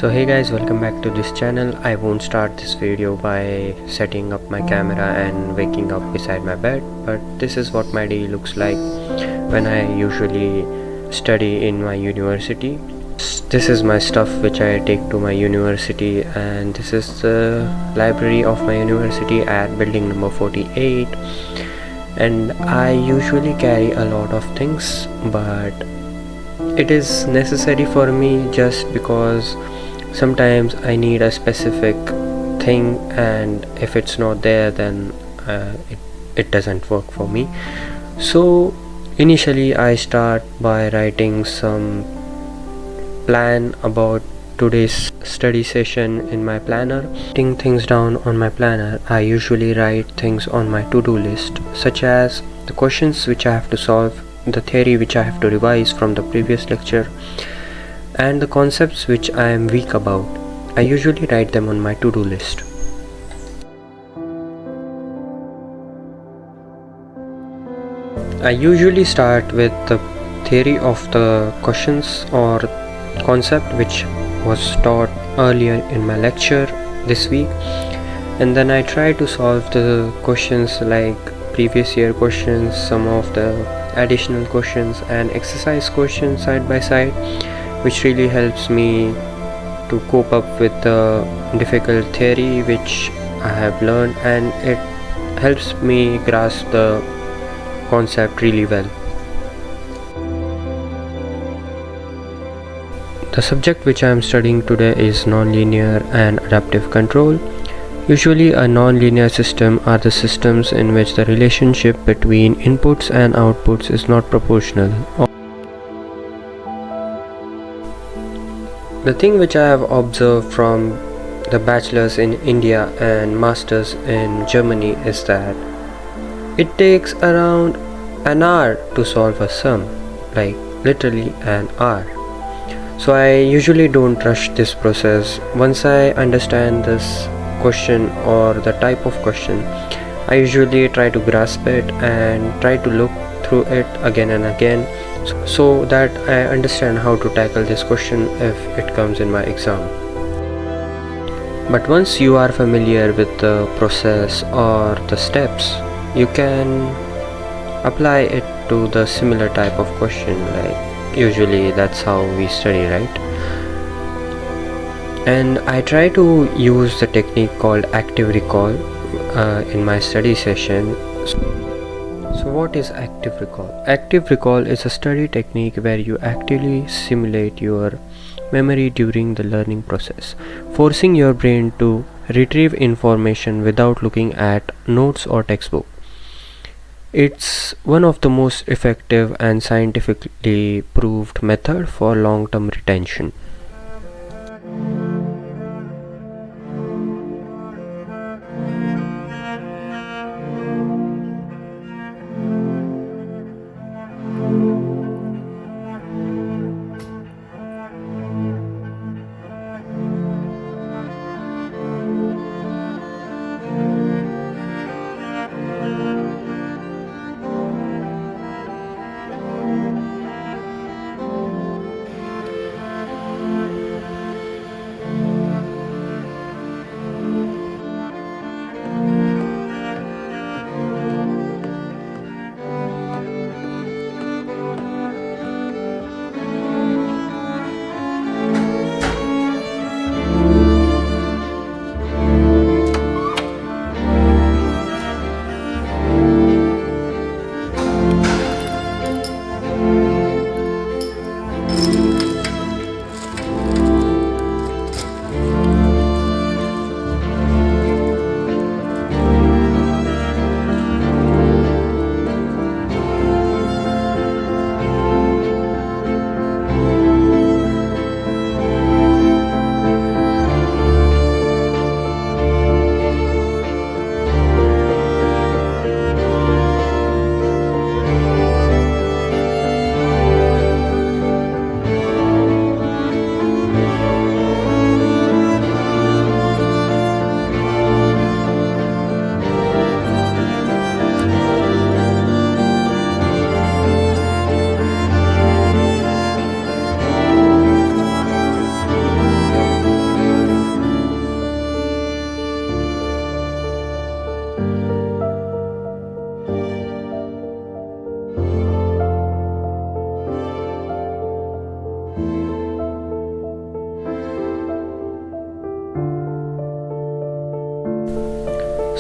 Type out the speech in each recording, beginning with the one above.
So hey guys, welcome back to this channel. I won't start this video by setting up my camera and waking up beside my bed, but this is what my day looks like when I usually study in my university. This is my stuff which I take to my university, and this is the library of my university at building number 48. And I usually carry a lot of things, but it is necessary for me just because sometimes I need a specific thing, and if it's not there, then it doesn't work for me. So initially I start by writing some plan about today's study session in my planner. Writing things down on my planner, I usually write things on my to-do list, such as the questions which I have to solve, the theory which I have to revise from the previous lecture, and the concepts which I am weak about. I usually write them on my to-do list. I usually start with the theory of the questions or concept which was taught earlier in my lecture this week, and then I try to solve the questions like previous year questions, some of the additional questions and exercise questions side by side, which really helps me to cope up with the difficult theory which I have learned, and it helps me grasp the concept really well. The subject which I am studying today is nonlinear and adaptive control. Usually a nonlinear system are the systems in which the relationship between inputs and outputs is not proportional. The thing which I have observed from the bachelor's in India and master's in Germany is that it takes around an hour to solve a sum, like literally an hour. So I usually don't rush this process. Once I understand this question or the type of question, I usually try to grasp it and try to look through it again and again, so that I understand how to tackle this question if it comes in my exam. But once you are familiar with the process or the steps, you can apply it to the similar type of question. Like usually that's how we study, right? And I try to use the technique called active recall in my study session. So what is active recall? Active recall is a study technique where you actively simulate your memory during the learning process, forcing your brain to retrieve information without looking at notes or textbook. It's one of the most effective and scientifically proved method for long-term retention.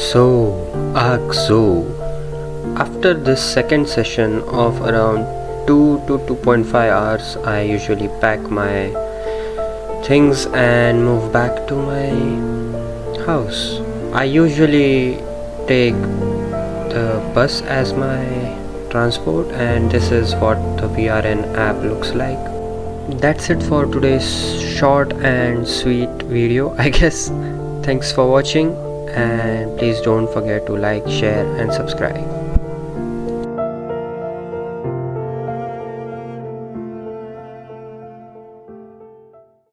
So, after this second session of around 2 to 2.5 hours, I usually pack my things and move back to my house. I usually take the bus as my transport, and this is what the VRN app looks like. That's it for today's short and sweet video, I guess. Thanks for watching, and please don't forget to like, share and subscribe.